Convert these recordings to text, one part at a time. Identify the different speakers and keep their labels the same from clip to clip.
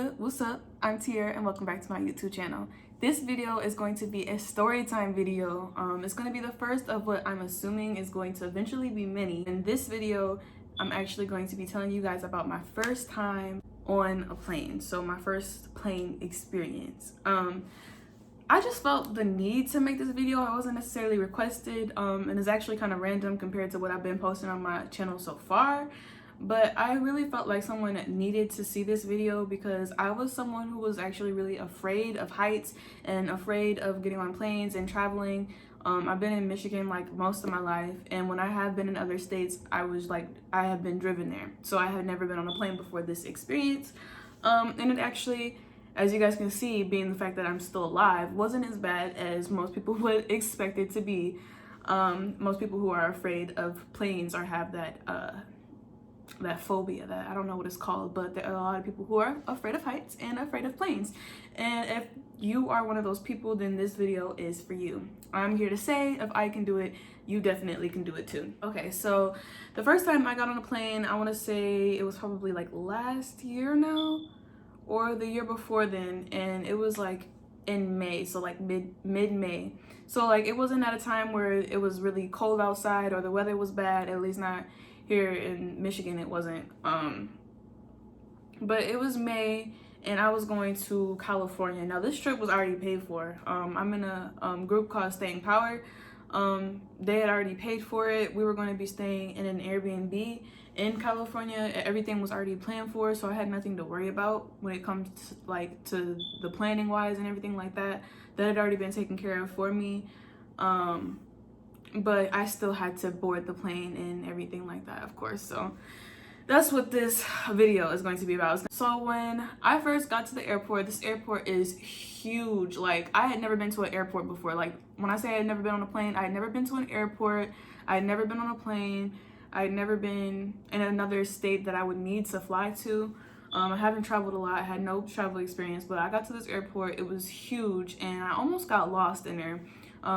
Speaker 1: good? What's up? I'm Tier and welcome back to my YouTube channel. This video is going to be a story time video. It's going to be the first of what I'm assuming is going to eventually be many. In this video, I'm actually going to be telling you guys about my first time on a plane. So my first plane experience. I just felt the need to make this video. I wasn't necessarily requested, and it's actually kind of random compared to what I've been posting on my channel so far. But I really felt like someone needed to see this video because I was someone who was actually really afraid of heights and afraid of getting on planes and traveling. I've been in Michigan like most of my life, and when I have been in other states, I have been driven there. So I had never been on a plane before this experience. And it actually, as you guys can see, being the fact that I'm still alive, wasn't as bad as most people would expect it to be. Most people who are afraid of planes or have that phobia, that I don't know what it's called, but there are a lot of people who are afraid of heights and afraid of planes. And if you are one of those people, then this video is for you. I'm here to say, if I can do it, you definitely can do it too. Okay, so the first time I got on a plane, I want to say it was probably like last year now, or the year before then, and it was like in May, so like mid-May. So like it wasn't at a time where it was really cold outside or the weather was bad, at least not here in Michigan. It wasn't, but it was May and I was going to California. Now this trip was already paid for. I'm in a group called Staying Power. They had already paid for it. We were going to be staying in an Airbnb in California. Everything was already planned for, so I had nothing to worry about when it comes to the planning wise and everything like that. That had already been taken care of for me. But I still had to board the plane and everything like that, of course. So that's what this video is going to be about. So when I first got to the airport, this airport is huge. Like, I had never been to an airport before. Like, when I say I had never been on a plane, I had never been to an airport. I had never been on a plane. I had never been in another state that I would need to fly to. I haven't traveled a lot. I had no travel experience, but I got to this airport. It was huge, and I almost got lost in there.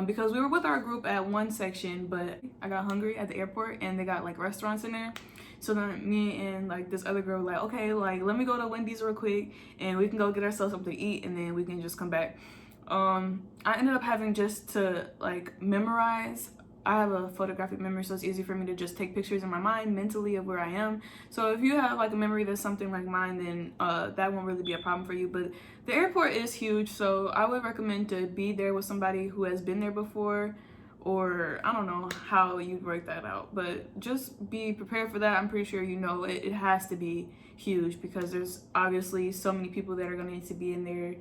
Speaker 1: Because we were with our group at one section, but I got hungry at the airport and they got like restaurants in there. So then me and like this other girl were like, okay, like let me go to Wendy's real quick and we can go get ourselves something to eat and then we can just come back. I ended up having just to like memorize. I have a photographic memory, so it's easy for me to just take pictures in my mind mentally of where I am. So if you have like a memory that's something like mine, then that won't really be a problem for you. But the airport is huge, so I would recommend to be there with somebody who has been there before, or I don't know how you'd work that out, but just be prepared for that. I'm pretty sure you know it has to be huge because there's obviously so many people that are going to need to be in there.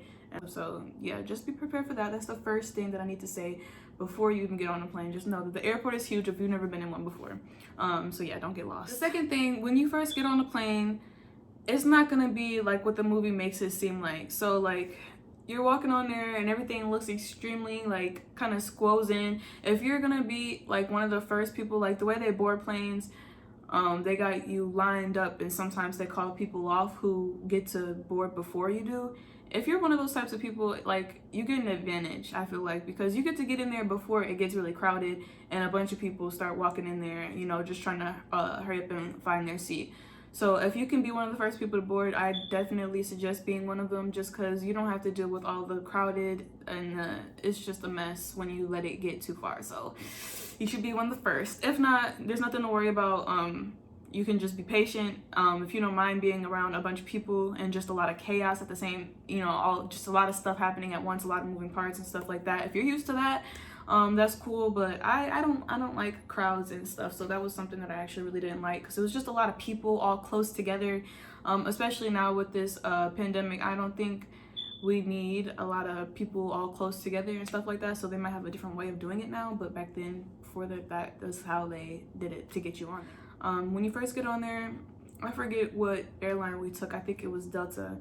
Speaker 1: So yeah, just be prepared for that. That's the first thing that I need to say before you even get on a plane. Just know that the airport is huge if you've never been in one before. So yeah, don't get lost. The second thing, when you first get on a plane, it's not gonna be like what the movie makes it seem like. So like you're walking on there and everything looks extremely like kind of squoze in. If you're gonna be like one of the first people, like the way they board planes, they got you lined up, and sometimes they call people off who get to board before you do. If you're one of those types of people, like, you get an advantage, I feel like, because you get to get in there before it gets really crowded and a bunch of people start walking in there, you know, just trying to hurry up and find their seat. So if you can be one of the first people to board, I definitely suggest being one of them, just because you don't have to deal with all the crowded, and it's just a mess when you let it get too far. So you should be one of the first. If not, there's nothing to worry about. You can just be patient. If you don't mind being around a bunch of people and just a lot of chaos at the same, you know, just a lot of stuff happening at once, a lot of moving parts and stuff like that. If you're used to that, that's cool. But I don't like crowds and stuff. So that was something that I actually really didn't like, because it was just a lot of people all close together. Especially now with this pandemic, I don't think we need a lot of people all close together and stuff like that. So they might have a different way of doing it now, but back then, before that's how they did it to get you on. When you first get on there, I forget what airline we took. I think it was Delta.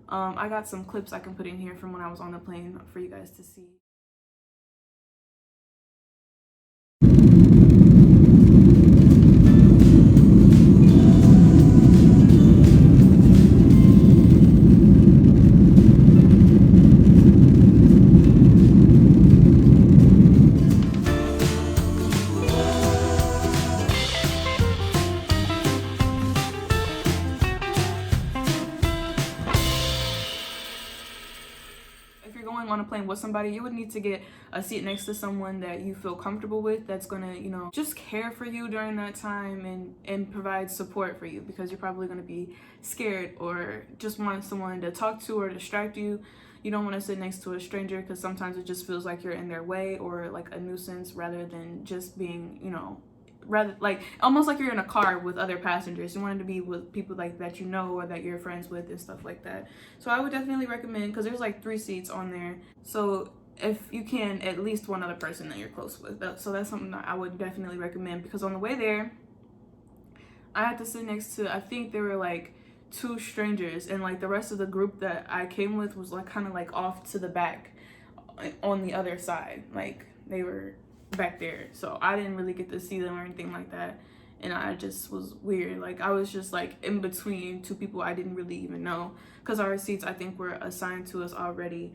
Speaker 1: I got some clips I can put in here from when I was on the plane for you guys to see. with somebody, you would need to get a seat next to someone that you feel comfortable with, that's gonna, you know, just care for you during that time and provide support for you, because you're probably gonna be scared or just want someone to talk to or distract you. You don't want to sit next to a stranger, because sometimes it just feels like you're in their way or like a nuisance, rather than just being, you know, rather like almost like you're in a car with other passengers. You want to be with people like that you know, or that you're friends with and stuff like that. So I would definitely recommend, because there's like 3 seats on there, so if you can, at least one other person that you're close with. So that's something that I would definitely recommend, because on the way there I had to sit next to, I think there were like 2 strangers, and like the rest of the group that I came with was like kind of like off to the back on the other side, like they were back there, so I didn't really get to see them or anything like that. And I just was weird, like I was just like in between 2 people I didn't really even know, because our seats I think were assigned to us already.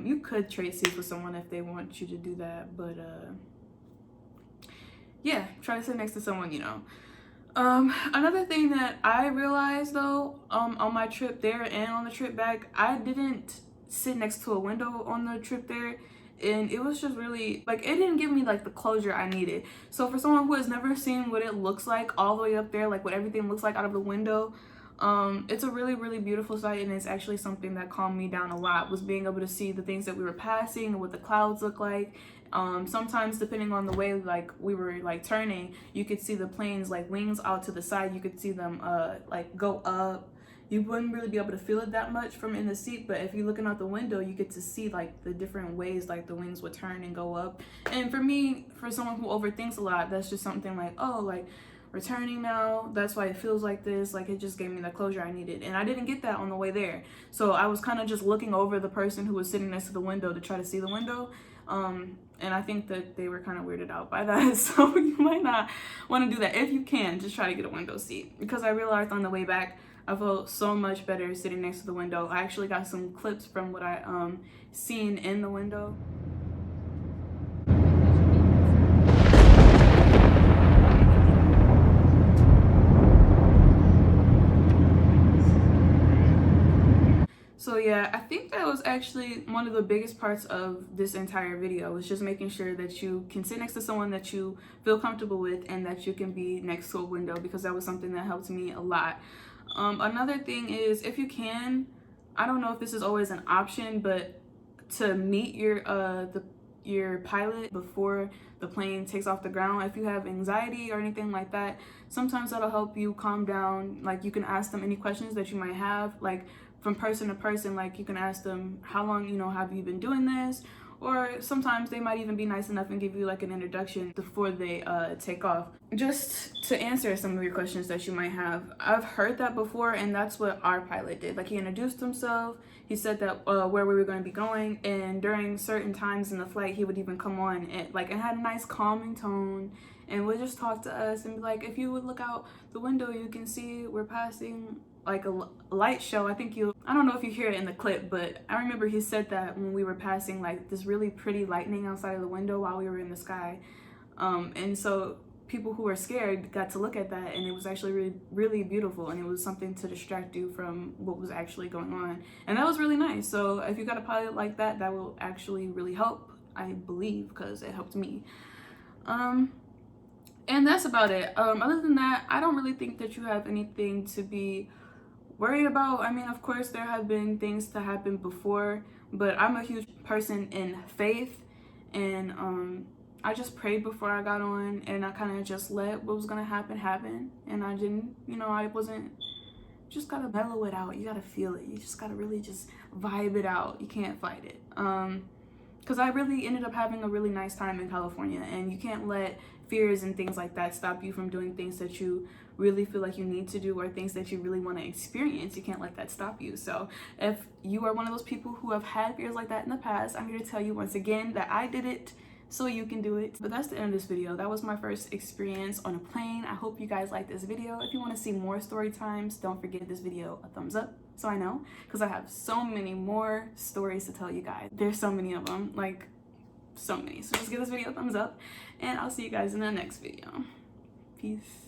Speaker 1: You could trade seats with someone if they want you to do that, but yeah, try to sit next to someone you know. Another thing that I realized though, on my trip there and on the trip back, I didn't sit next to a window on the trip there, and it was just really like, it didn't give me like the closure I needed. So for someone who has never seen what it looks like all the way up there, like what everything looks like out of the window, it's a really beautiful sight, and it's actually something that calmed me down a lot, was being able to see the things that we were passing and what the clouds look like. Sometimes depending on the way like we were like turning, you could see the planes like wings out to the side, you could see them like go up. You wouldn't really be able to feel it that much from in the seat, but if you're looking out the window, you get to see like the different ways like the wings would turn and go up. And for me, for someone who overthinks a lot, that's just something like, oh, like we're turning now, that's why it feels like this. Like it just gave me the closure I needed, and I didn't get that on the way there. So I was kind of just looking over the person who was sitting next to the window to try to see the window. And I think that they were kind of weirded out by that. So you might not want to do that. If you can, just try to get a window seat, because I realized on the way back I felt so much better sitting next to the window. I actually got some clips from what I seen in the window. So yeah, I think that was actually one of the biggest parts of this entire video, was just making sure that you can sit next to someone that you feel comfortable with, and that you can be next to a window, because that was something that helped me a lot. Another thing is, if you can, I don't know if this is always an option, but to meet your pilot before the plane takes off the ground, if you have anxiety or anything like that, sometimes that'll help you calm down. Like you can ask them any questions that you might have, like from person to person. Like you can ask them, how long, you know, have you been doing this? Or sometimes they might even be nice enough and give you like an introduction before they take off, just to answer some of your questions that you might have. I've heard that before, and that's what our pilot did. Like he introduced himself, he said that where we were going to be going, and during certain times in the flight he would even come on and like, it had a nice calming tone, and would just talk to us and be like, if you would look out the window, you can see we're passing like a light show. I don't know if you hear it in the clip, but I remember he said that when we were passing like this really pretty lightning outside of the window while we were in the sky. And so people who were scared got to look at that, and it was actually really beautiful, and it was something to distract you from what was actually going on, and that was really nice. So if you got a pilot like that, that will actually really help, I believe, because it helped me. And that's about it. Other than that, I don't really think that you have anything to be worried about. I mean, of course there have been things to happen before, but I'm a huge person in faith, and I just prayed before I got on, and I kind of just let what was gonna happen, and I didn't, you know, I wasn't, just gotta mellow it out. You gotta feel it. You just gotta really just vibe it out. You can't fight it. Because I really ended up having a really nice time in California, and you can't let fears and things like that stop you from doing things that you really feel like you need to do, or things that you really want to experience. You can't let that stop you. So if you are one of those people who have had fears like that in the past, I'm here to tell you once again that I did it, so you can do it. But that's the end of this video. That was my first experience on a plane. I hope you guys liked this video. If you want to see more story times, don't forget this video a thumbs up, so I know, because I have so many more stories to tell you guys. There's so many of them, like so many. So just give this video a thumbs up, and I'll see you guys in the next video. Peace.